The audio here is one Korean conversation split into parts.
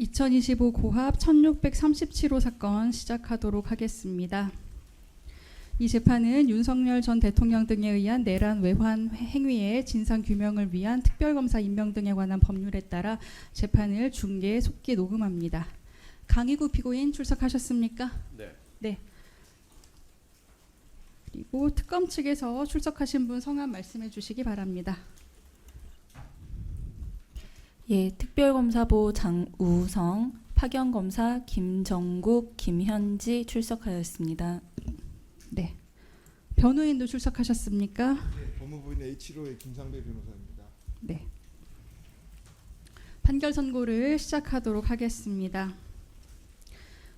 2025 고합 1637호 사건 시작하도록 하겠습니다. 이 재판은 윤석열 전 대통령 등에 의한 내란 외환 행위의 진상규명을 위한 특별검사 임명 등에 관한 법률에 따라 재판을 중계 속기 녹음합니다. 강희구 피고인 출석하셨습니까? 네. 네. 그리고 특검 측에서 출석하신 분 성함 말씀해 주시기 바랍니다. 예, 특별검사보 장우성, 파견검사 김정국, 김현지 출석하였습니다. 네. 변호인도 출석하셨습니까? 네, 법무부인 H1호의 김상배 변호사입니다. 네. 판결 선고를 시작하도록 하겠습니다.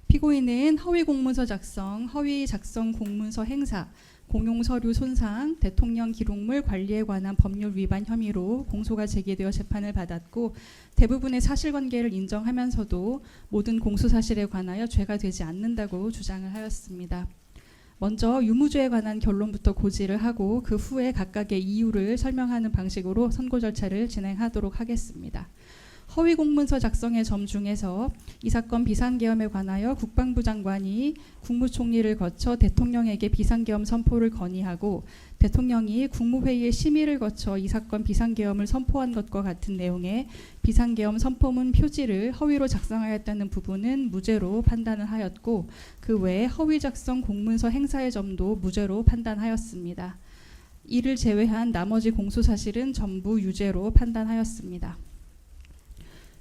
피고인은 허위 공문서 작성, 허위 작성 공문서 행사, 공용 서류 손상, 대통령 기록물 관리에 관한 법률 위반 혐의로 공소가 제기되어 재판을 받았고 대부분의 사실관계를 인정하면서도 모든 공소 사실에 관하여 죄가 되지 않는다고 주장을 하였습니다. 먼저 유무죄에 관한 결론부터 고지를 하고 그 후에 각각의 이유를 설명하는 방식으로 선고 절차를 진행하도록 하겠습니다. 허위 공문서 작성의 점 중에서 이 사건 비상계엄에 관하여 국방부 장관이 국무총리를 거쳐 대통령에게 비상계엄 선포를 건의하고 대통령이 국무회의의 심의를 거쳐 이 사건 비상계엄을 선포한 것과 같은 내용의 비상계엄 선포문 표지를 허위로 작성하였다는 부분은 무죄로 판단을 하였고 그 외에 허위 작성 공문서 행사의 점도 무죄로 판단하였습니다. 이를 제외한 나머지 공소사실은 전부 유죄로 판단하였습니다.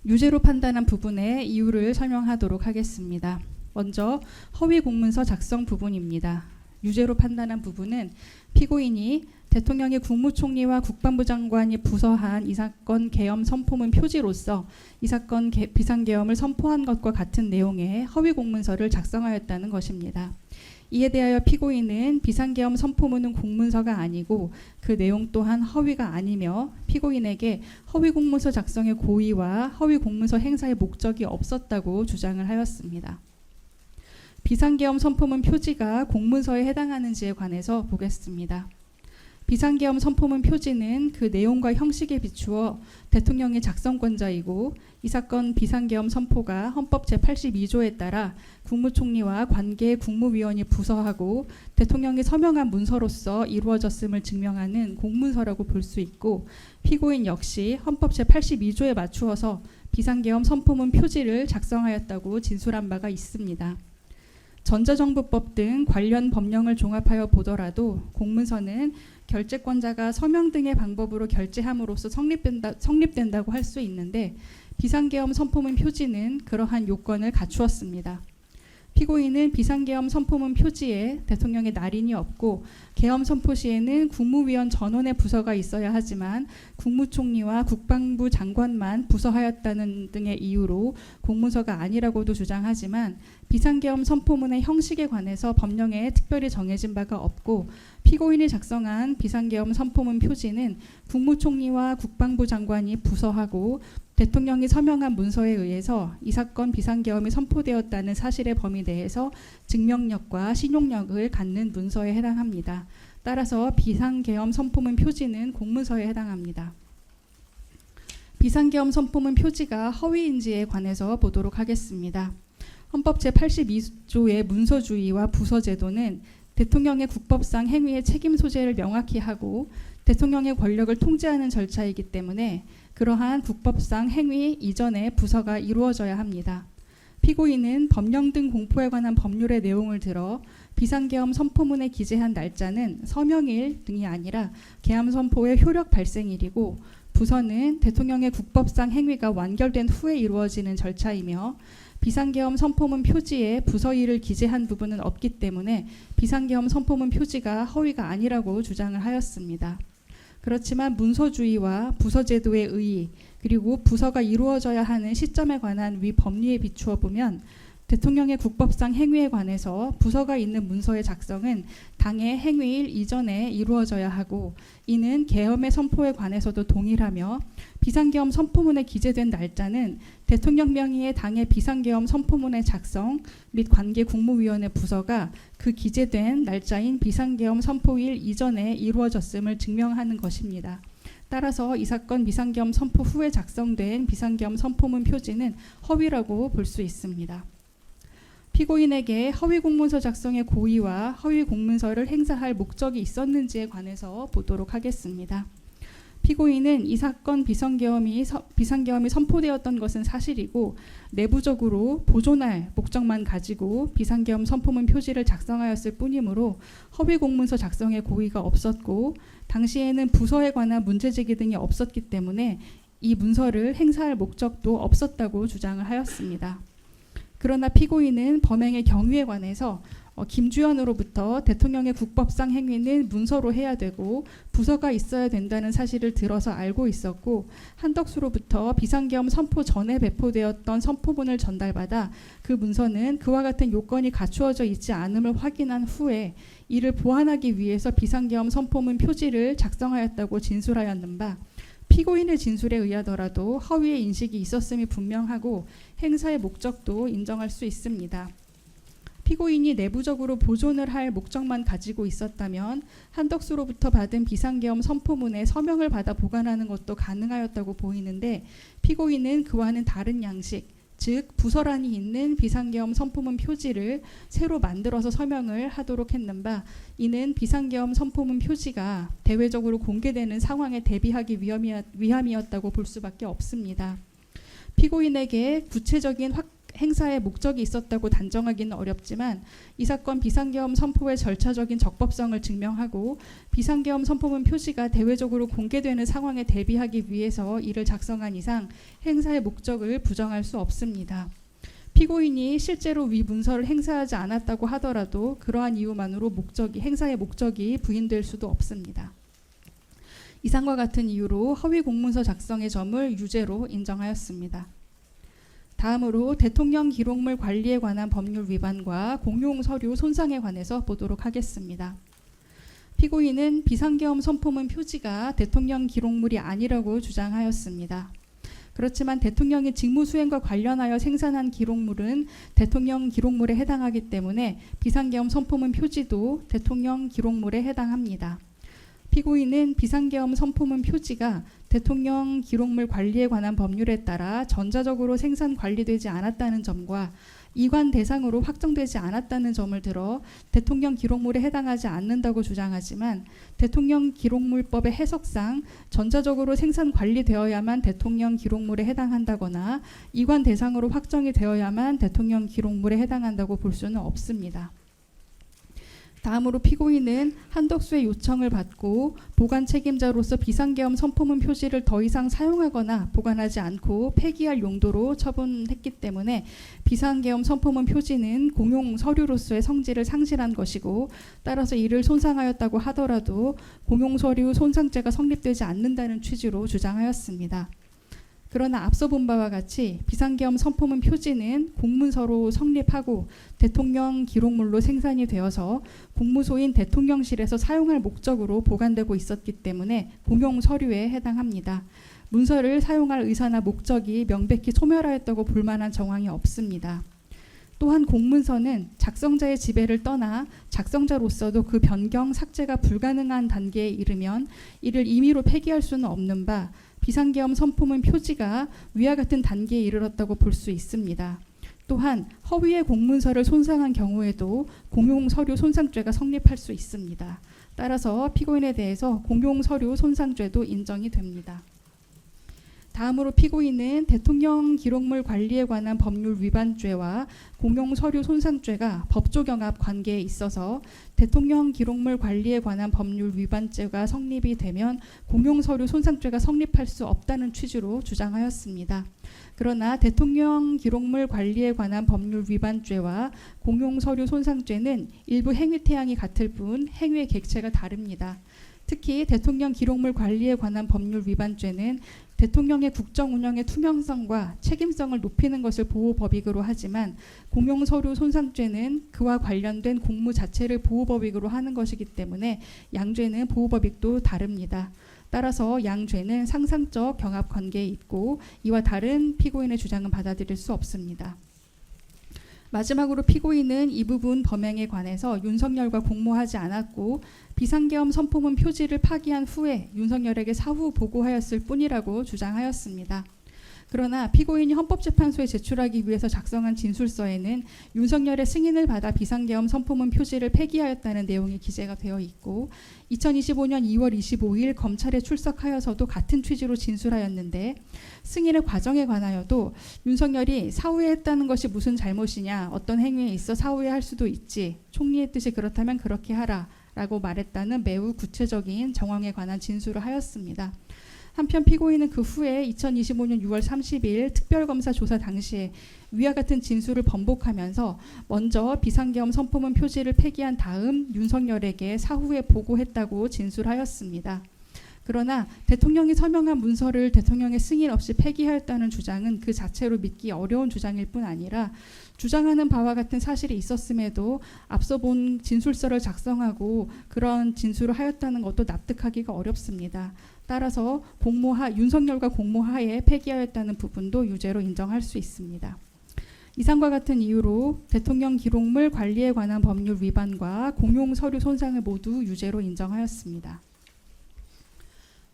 유죄로 판단한 부분의 이유를 설명하도록 하겠습니다. 먼저 허위 공문서 작성 부분입니다. 유죄로 판단한 부분은 피고인이 대통령이 국무총리와 국방부 장관이 부서한 이 사건 계엄 선포문 표지로서 이 사건 비상계엄을 선포한 것과 같은 내용의 허위 공문서를 작성하였다는 것입니다. 이에 대하여 피고인은 비상계엄 선포문은 공문서가 아니고 그 내용 또한 허위가 아니며 피고인에게 허위 공문서 작성의 고의와 허위 공문서 행사의 목적이 없었다고 주장을 하였습니다. 비상계엄 선포문 표지가 공문서에 해당하는지에 관해서 보겠습니다. 비상계엄 선포문 표지는 그 내용과 형식에 비추어 대통령이 작성권자이고 이 사건 비상계엄 선포가 헌법 제82조에 따라 국무총리와 관계 국무위원이 부서하고 대통령이 서명한 문서로서 이루어졌음을 증명하는 공문서라고 볼 수 있고 피고인 역시 헌법 제82조에 맞추어서 비상계엄 선포문 표지를 작성하였다고 진술한 바가 있습니다. 전자정부법 등 관련 법령을 종합하여 보더라도 공문서는 결재권자가 서명 등의 방법으로 결재함으로써 성립된다고 할 수 있는데 비상계엄 선포문 표지는 그러한 요건을 갖추었습니다. 피고인은 비상계엄 선포문 표지에 대통령의 날인이 없고 계엄 선포 시에는 국무위원 전원의 부서가 있어야 하지만 국무총리와 국방부 장관만 부서하였다는 등의 이유로 공문서가 아니라고도 주장하지만 비상계엄 선포문의 형식에 관해서 법령에 특별히 정해진 바가 없고 피고인이 작성한 비상계엄 선포문 표지는 국무총리와 국방부 장관이 부서하고 대통령이 서명한 문서에 의해서 이 사건 비상계엄이 선포되었다는 사실의 범위 내에서 증명력과 신용력을 갖는 문서에 해당합니다. 따라서 비상계엄 선포문 표지는 공문서에 해당합니다. 비상계엄 선포문 표지가 허위인지에 관해서 보도록 하겠습니다. 헌법 제82조의 문서주의와 부서제도는 대통령의 국법상 행위의 책임 소재를 명확히 하고 대통령의 권력을 통제하는 절차이기 때문에 그러한 국법상 행위 이전에 부서가 이루어져야 합니다. 피고인은 법령 등 공포에 관한 법률의 내용을 들어 비상계엄 선포문에 기재한 날짜는 서명일 등이 아니라 계엄 선포의 효력 발생일이고 부서는 대통령의 국법상 행위가 완결된 후에 이루어지는 절차이며 비상계엄 선포문 표지에 부서일을 기재한 부분은 없기 때문에 비상계엄 선포문 표지가 허위가 아니라고 주장을 하였습니다. 그렇지만 문서주의와 부서제도의 의의 그리고 부서가 이루어져야 하는 시점에 관한 위 법리에 비추어 보면 대통령의 국법상 행위에 관해서 부서가 있는 문서의 작성은 당의 행위일 이전에 이루어져야 하고 이는 계엄의 선포에 관해서도 동일하며 비상계엄 선포문에 기재된 날짜는 대통령 명의의 당의 비상계엄 선포문의 작성 및 관계 국무위원회 부서가 그 기재된 날짜인 비상계엄 선포일 이전에 이루어졌음을 증명하는 것입니다. 따라서 이 사건 비상계엄 선포 후에 작성된 비상계엄 선포문 표지는 허위라고 볼 수 있습니다. 피고인에게 허위 공문서 작성의 고의와 허위 공문서를 행사할 목적이 있었는지에 관해서 보도록 하겠습니다. 피고인은 이 사건 비상계엄이 선포되었던 것은 사실이고 내부적으로 보존할 목적만 가지고 비상계엄 선포문 표지를 작성하였을 뿐이므로 허위 공문서 작성의 고의가 없었고 당시에는 부서에 관한 문제제기 등이 없었기 때문에 이 문서를 행사할 목적도 없었다고 주장을 하였습니다. 그러나 피고인은 범행의 경위에 관해서 김주현으로부터 대통령의 국법상 행위는 문서로 해야 되고 부서가 있어야 된다는 사실을 들어서 알고 있었고 한덕수로부터 비상계엄 선포 전에 배포되었던 선포문을 전달받아 그 문서는 그와 같은 요건이 갖추어져 있지 않음을 확인한 후에 이를 보완하기 위해서 비상계엄 선포문 표지를 작성하였다고 진술하였는 바 피고인의 진술에 의하더라도 허위의 인식이 있었음이 분명하고 행사의 목적도 인정할 수 있습니다. 피고인이 내부적으로 보존을 할 목적만 가지고 있었다면 한덕수로부터 받은 비상계엄 선포문에 서명을 받아 보관하는 것도 가능하였다고 보이는데 피고인은 그와는 다른 양식, 즉 부서란이 있는 비상계엄 선포문 표지를 새로 만들어서 서명을 하도록 했는 바 이는 비상계엄 선포문 표지가 대외적으로 공개되는 상황에 대비하기 위함이었다고 볼 수밖에 없습니다. 피고인에게 구체적인 행사의 목적이 있었다고 단정하기는 어렵지만 이 사건 비상계엄 선포의 절차적인 적법성을 증명하고 비상계엄 선포문 표지가 대외적으로 공개되는 상황에 대비하기 위해서 이를 작성한 이상 행사의 목적을 부정할 수 없습니다. 피고인이 실제로 위 문서를 행사하지 않았다고 하더라도 그러한 이유만으로 행사의 목적이 부인될 수도 없습니다. 이상과 같은 이유로 허위 공문서 작성의 점을 유죄로 인정하였습니다. 다음으로 대통령 기록물 관리에 관한 법률 위반과 공용 서류 손상에 관해서 보도록 하겠습니다. 피고인은 비상계엄 선포문 표지가 대통령 기록물이 아니라고 주장하였습니다. 그렇지만 대통령이 직무수행과 관련하여 생산한 기록물은 대통령 기록물에 해당하기 때문에 비상계엄 선포문 표지도 대통령 기록물에 해당합니다. 피고인은 비상계엄 선포문 표지가 대통령 기록물 관리에 관한 법률에 따라 전자적으로 생산 관리되지 않았다는 점과 이관 대상으로 확정되지 않았다는 점을 들어 대통령 기록물에 해당하지 않는다고 주장하지만 대통령 기록물법의 해석상 전자적으로 생산 관리되어야만 대통령 기록물에 해당한다거나 이관 대상으로 확정이 되어야만 대통령 기록물에 해당한다고 볼 수는 없습니다. 다음으로 피고인은 한덕수의 요청을 받고 보관 책임자로서 비상계엄 선포문 표지를 더 이상 사용하거나 보관하지 않고 폐기할 용도로 처분했기 때문에 비상계엄 선포문 표지는 공용 서류로서의 성질을 상실한 것이고 따라서 이를 손상하였다고 하더라도 공용 서류 손상죄가 성립되지 않는다는 취지로 주장하였습니다. 그러나 앞서 본 바와 같이 비상계엄 선포문 표지는 공문서로 성립하고 대통령 기록물로 생산이 되어서 공무소인 대통령실에서 사용할 목적으로 보관되고 있었기 때문에 공용 서류에 해당합니다. 문서를 사용할 의사나 목적이 명백히 소멸하였다고 볼 만한 정황이 없습니다. 또한 공문서는 작성자의 지배를 떠나 작성자로서도 그 변경, 삭제가 불가능한 단계에 이르면 이를 임의로 폐기할 수는 없는 바 비상계엄 선포문 표지가 위와 같은 단계에 이르렀다고 볼 수 있습니다. 또한 허위의 공문서를 손상한 경우에도 공용 서류 손상죄가 성립할 수 있습니다. 따라서 피고인에 대해서 공용 서류 손상죄도 인정이 됩니다. 다음으로 피고인은 대통령 기록물 관리에 관한 법률 위반죄와 공용 서류 손상죄가 법조경합 관계에 있어서 대통령 기록물 관리에 관한 법률 위반죄가 성립이 되면 공용 서류 손상죄가 성립할 수 없다는 취지로 주장하였습니다. 그러나 대통령 기록물 관리에 관한 법률 위반죄와 공용 서류 손상죄는 일부 행위 태양이 같을 뿐 행위의 객체가 다릅니다. 특히 대통령 기록물 관리에 관한 법률 위반죄는 대통령의 국정 운영의 투명성과 책임성을 높이는 것을 보호법익으로 하지만 공용 서류 손상죄는 그와 관련된 공무 자체를 보호법익으로 하는 것이기 때문에 양죄는 보호법익도 다릅니다. 따라서 양죄는 상상적 경합 관계에 있고 이와 다른 피고인의 주장은 받아들일 수 없습니다. 마지막으로 피고인은 이 부분 범행에 관해서 윤석열과 공모하지 않았고 비상계엄 선포문 표지를 파기한 후에 윤석열에게 사후 보고하였을 뿐이라고 주장하였습니다. 그러나 피고인이 헌법재판소에 제출하기 위해서 작성한 진술서에는 윤석열의 승인을 받아 비상계엄 선포문 표지를 폐기하였다는 내용이 기재가 되어 있고 2025년 2월 25일 검찰에 출석하여서도 같은 취지로 진술하였는데 승인의 과정에 관하여도 윤석열이 사후에 했다는 것이 무슨 잘못이냐, 어떤 행위에 있어 사후에 할 수도 있지, 총리의 뜻이 그렇다면 그렇게 하라 라고 말했다는 매우 구체적인 정황에 관한 진술을 하였습니다. 한편 피고인은 그 후에 2025년 6월 30일 특별검사 조사 당시에 위와 같은 진술을 번복하면서 먼저 비상계엄 선포문 표지를 폐기한 다음 윤석열에게 사후에 보고했다고 진술하였습니다. 그러나 대통령이 서명한 문서를 대통령의 승인 없이 폐기하였다는 주장은 그 자체로 믿기 어려운 주장일 뿐 아니라 주장하는 바와 같은 사실이 있었음에도 앞서 본 진술서를 작성하고 그런 진술을 하였다는 것도 납득하기가 어렵습니다. 따라서 윤석열과 공모하에 폐기하였다는 부분도 유죄로 인정할 수 있습니다. 이상과 같은 이유로 대통령 기록물 관리에 관한 법률 위반과 공용 서류 손상을 모두 유죄로 인정하였습니다.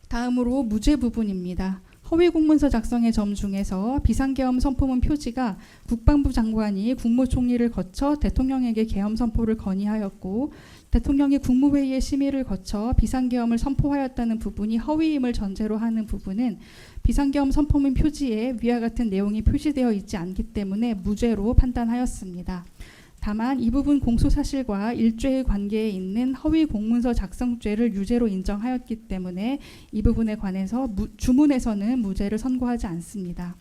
다음으로 무죄 부분입니다. 허위 공문서 작성의 점 중에서 비상계엄 선포문 표지가 국방부 장관이 국무총리를 거쳐 대통령에게 계엄 선포를 건의하였고 대통령이 국무회의의 심의를 거쳐 비상계엄을 선포하였다는 부분이 허위임을 전제로 하는 부분은 비상계엄 선포문 표지에 위와 같은 내용이 표시되어 있지 않기 때문에 무죄로 판단하였습니다. 다만 이 부분 공소사실과 일죄의 관계에 있는 허위 공문서 작성죄를 유죄로 인정하였기 때문에 이 부분에 관해서 주문에서는 무죄를 선고하지 않습니다.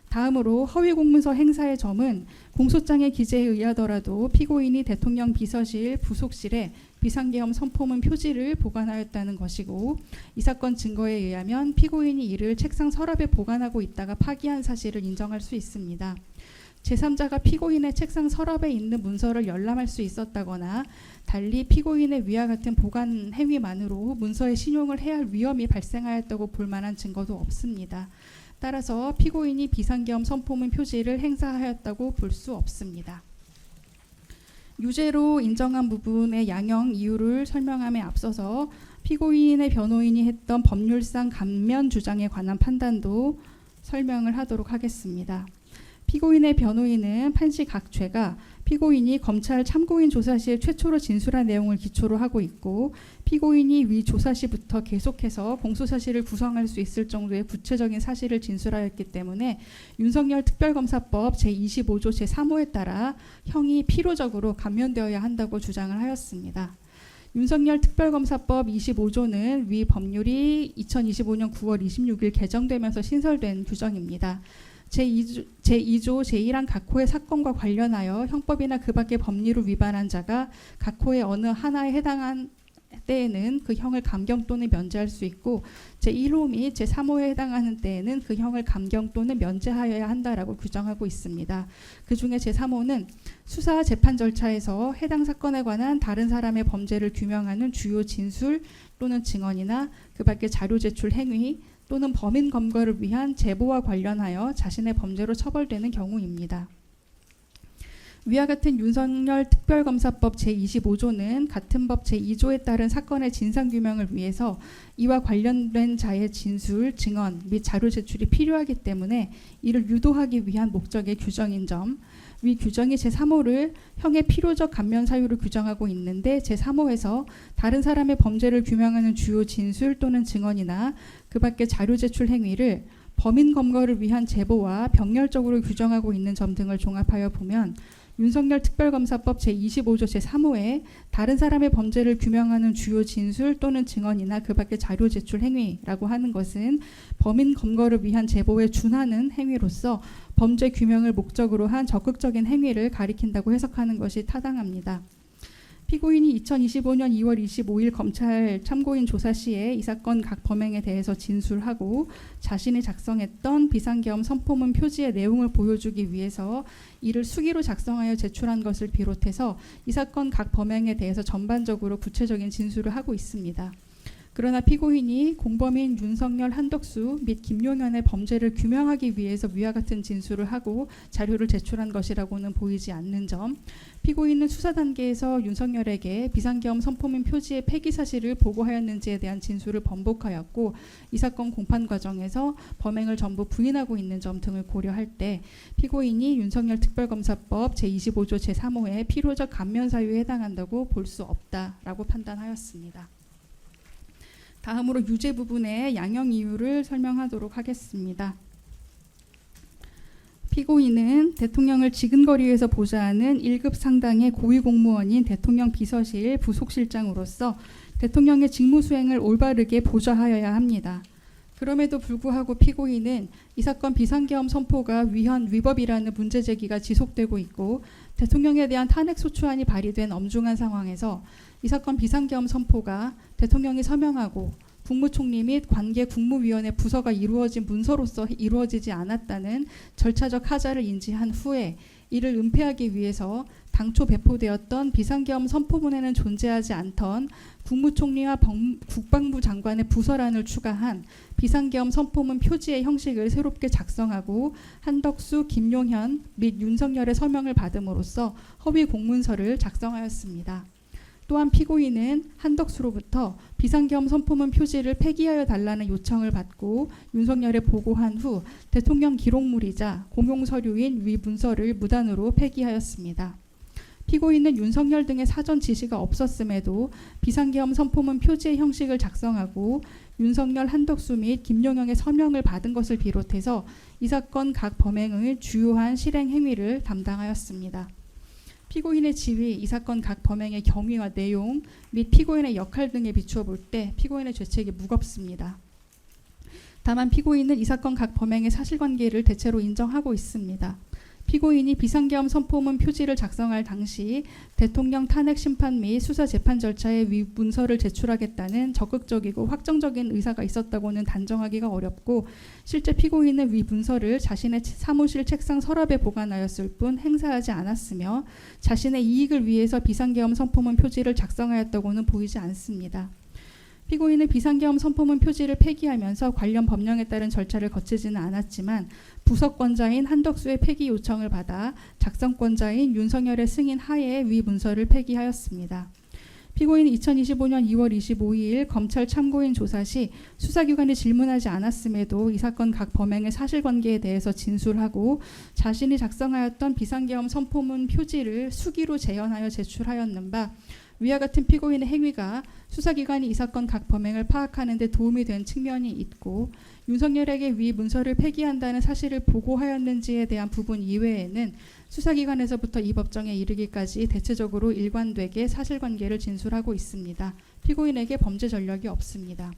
다음으로 허위 공문서 행사의 점은 공소장의 기재에 의하더라도 피고인이 대통령 비서실 부속실에 비상계엄 선포문 표지를 보관하였다는 것이고 이 사건 증거에 의하면 피고인이 이를 책상 서랍에 보관하고 있다가 파기한 사실을 인정할 수 있습니다. 제3자가 피고인의 책상 서랍에 있는 문서를 열람할 수 있었다거나 달리 피고인의 위와 같은 보관 행위만으로 문서의 신용을 해할 위험이 발생하였다고 볼 만한 증거도 없습니다. 따라서 피고인이 비상계엄 선포문 표지를 행사하였다고 볼 수 없습니다. 유죄로 인정한 부분의 양형 이유를 설명함에 앞서서 피고인의 변호인이 했던 법률상 감면 주장에 관한 판단도 설명을 하도록 하겠습니다. 피고인의 변호인은 판시 각 죄가 피고인이 검찰 참고인 조사 시에 최초로 진술한 내용을 기초로 하고 있고 피고인이 위 조사 시부터 계속해서 공소사실을 구성할 수 있을 정도의 구체적인 사실을 진술하였기 때문에 윤석열 특별검사법 제25조 제3호에 따라 형이 필요적으로 감면되어야 한다고 주장을 하였습니다. 윤석열 특별검사법 25조는 위 법률이 2025년 9월 26일 개정되면서 신설된 규정입니다. 제2조 제1항 각 호의 사건과 관련하여 형법이나 그 밖의 법리를 위반한 자가 각 호의 어느 하나에 해당한 때에는 그 형을 감경 또는 면제할 수 있고 제1호 및 제3호에 해당하는 때에는 그 형을 감경 또는 면제하여야 한다라고 규정하고 있습니다. 그중에 제3호는 수사 재판 절차에서 해당 사건에 관한 다른 사람의 범죄를 규명하는 주요 진술 또는 증언이나 그 밖의 자료 제출 행위 또는 범인 검거를 위한 제보와 관련하여 자신의 범죄로 처벌되는 경우입니다. 위와 같은 윤석열 특별검사법 제25조는 같은 법 제2조에 따른 사건의 진상규명을 위해서 이와 관련된 자의 진술, 증언 및 자료 제출이 필요하기 때문에 이를 유도하기 위한 목적의 규정인 점, 위 규정이 제3호를 형의 필요적 감면 사유를 규정하고 있는데 제3호에서 다른 사람의 범죄를 규명하는 주요 진술 또는 증언이나 그 밖의 자료 제출 행위를 범인 검거를 위한 제보와 병렬적으로 규정하고 있는 점 등을 종합하여 보면 윤석열 특별검사법 제25조 제3호에 다른 사람의 범죄를 규명하는 주요 진술 또는 증언이나 그 밖의 자료 제출 행위라고 하는 것은 범인 검거를 위한 제보에 준하는 행위로서 범죄 규명을 목적으로 한 적극적인 행위를 가리킨다고 해석하는 것이 타당합니다. 피고인이 2025년 2월 25일 검찰 참고인 조사 시에 이 사건 각 범행에 대해서 진술하고 자신이 작성했던 비상계엄 선포문 표지의 내용을 보여주기 위해서 이를 수기로 작성하여 제출한 것을 비롯해서 이 사건 각 범행에 대해서 전반적으로 구체적인 진술을 하고 있습니다. 그러나 피고인이 공범인 윤석열, 한덕수 및 김용현의 범죄를 규명하기 위해서 위와 같은 진술을 하고 자료를 제출한 것이라고는 보이지 않는 점, 피고인은 수사 단계에서 윤석열에게 비상계엄 선포문 표지의 폐기 사실을 보고하였는지에 대한 진술을 번복하였고 이 사건 공판 과정에서 범행을 전부 부인하고 있는 점 등을 고려할 때 피고인이 윤석열 특별검사법 제25조 제3호의 필요적 감면 사유에 해당한다고 볼 수 없다라고 판단하였습니다. 다음으로 유죄 부분의 양형 이유를 설명하도록 하겠습니다. 피고인은 대통령을 지근거리에서 보좌하는 1급 상당의 고위공무원인 대통령 비서실 부속실장으로서 대통령의 직무 수행을 올바르게 보좌하여야 합니다. 그럼에도 불구하고 피고인은 이 사건 비상계엄 선포가 위법이라는 문제 제기가 지속되고 있고 대통령에 대한 탄핵소추안이 발의된 엄중한 상황에서 이 사건 비상계엄 선포가 대통령이 서명하고 국무총리 및 관계 국무위원회 부서가 이루어진 문서로서 이루어지지 않았다는 절차적 하자를 인지한 후에 이를 은폐하기 위해서 당초 배포되었던 비상계엄 선포문에는 존재하지 않던 국무총리와 국방부 장관의 부서란을 추가한 비상계엄 선포문 표지의 형식을 새롭게 작성하고 한덕수, 김용현 및 윤석열의 서명을 받음으로써 허위 공문서를 작성하였습니다. 또한 피고인은 한덕수로부터 비상계엄 선포문 표지를 폐기하여 달라는 요청을 받고 윤석열에 보고한 후 대통령 기록물이자 공용 서류인 위 문서를 무단으로 폐기하였습니다. 피고인은 윤석열 등의 사전 지시가 없었음에도 비상계엄 선포문 표지의 형식을 작성하고 윤석열, 한덕수 및 김용영의 서명을 받은 것을 비롯해서 이 사건 각 범행의 주요한 실행 행위를 담당하였습니다. 피고인의 지위, 이 사건 각 범행의 경위와 내용 및 피고인의 역할 등에 비추어 볼 때 피고인의 죄책이 무겁습니다. 다만 피고인은 이 사건 각 범행의 사실관계를 대체로 인정하고 있습니다. 피고인이 비상계엄 선포문 표지를 작성할 당시 대통령 탄핵 심판 및 수사 재판 절차에 위 문서를 제출하겠다는 적극적이고 확정적인 의사가 있었다고는 단정하기가 어렵고 실제 피고인은 위 문서를 자신의 사무실 책상 서랍에 보관하였을 뿐 행사하지 않았으며 자신의 이익을 위해서 비상계엄 선포문 표지를 작성하였다고는 보이지 않습니다. 피고인은 비상계엄 선포문 표지를 폐기하면서 관련 법령에 따른 절차를 거치지는 않았지만 부석권자인 한덕수의 폐기 요청을 받아 작성권자인 윤석열의 승인 하에 위 문서를 폐기하였습니다. 피고인은 2025년 2월 25일 검찰 참고인 조사 시 수사기관이 질문하지 않았음에도 이 사건 각 범행의 사실관계에 대해서 진술하고 자신이 작성하였던 비상계엄 선포문 표지를 수기로 재현하여 제출하였는 바 위와 같은 피고인의 행위가 수사기관이 이 사건 각 범행을 파악하는 데 도움이 된 측면이 있고 윤석열에게 위 문서를 폐기한다는 사실을 보고하였는지에 대한 부분 이외에는 수사기관에서부터 이 법정에 이르기까지 대체적으로 일관되게 사실관계를 진술하고 있습니다. 피고인에게 범죄 전력이 없습니다.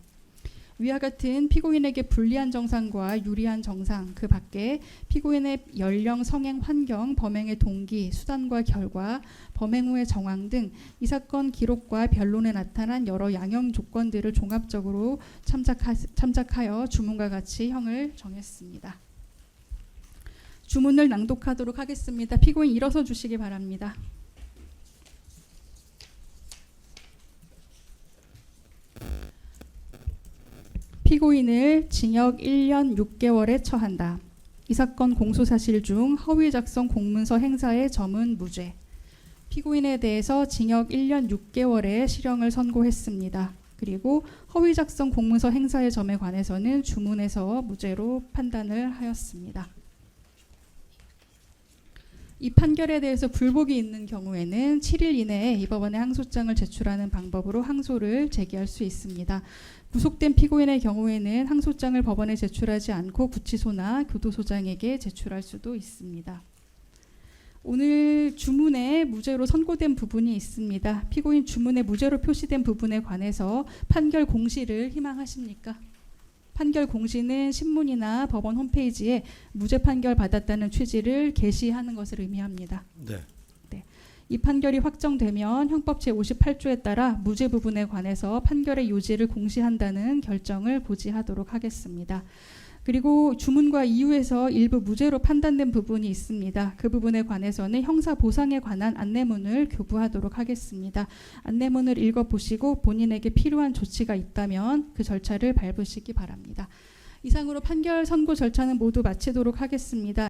위와 같은 피고인에게 불리한 정상과 유리한 정상, 그 밖에 피고인의 연령, 성행, 환경, 범행의 동기, 수단과 결과, 범행 후의 정황 등 이 사건 기록과 변론에 나타난 여러 양형 조건들을 종합적으로 참작하여 주문과 같이 형을 정했습니다. 주문을 낭독하도록 하겠습니다. 피고인 일어서 주시기 바랍니다. 피고인을 징역 1년 6개월에 처한다. 이 사건 공소사실 중 허위 작성 공문서 행사의 점은 무죄. 피고인에 대해서 징역 1년 6개월의 실형을 선고했습니다. 그리고 허위 작성 공문서 행사의 점에 관해서는 주문에서 무죄로 판단을 하였습니다. 이 판결에 대해서 불복이 있는 경우에는 7일 이내에 이 법원에 항소장을 제출하는 방법으로 항소를 제기할 수 있습니다. 구속된 피고인의 경우에는 항소장을 법원에 제출하지 않고 구치소나 교도소장에게 제출할 수도 있습니다. 오늘 주문에 무죄로 선고된 부분이 있습니다. 피고인 주문에 무죄로 표시된 부분에 관해서 판결 공시를 희망하십니까? 판결 공시는 신문이나 법원 홈페이지에 무죄 판결 받았다는 취지를 게시하는 것을 의미합니다. 네. 이 판결이 확정되면 형법 제58조에 따라 무죄 부분에 관해서 판결의 요지를 공시한다는 결정을 고지하도록 하겠습니다. 그리고 주문과 이유에서 일부 무죄로 판단된 부분이 있습니다. 그 부분에 관해서는 형사 보상에 관한 안내문을 교부하도록 하겠습니다. 안내문을 읽어보시고 본인에게 필요한 조치가 있다면 그 절차를 밟으시기 바랍니다. 이상으로 판결 선고 절차는 모두 마치도록 하겠습니다.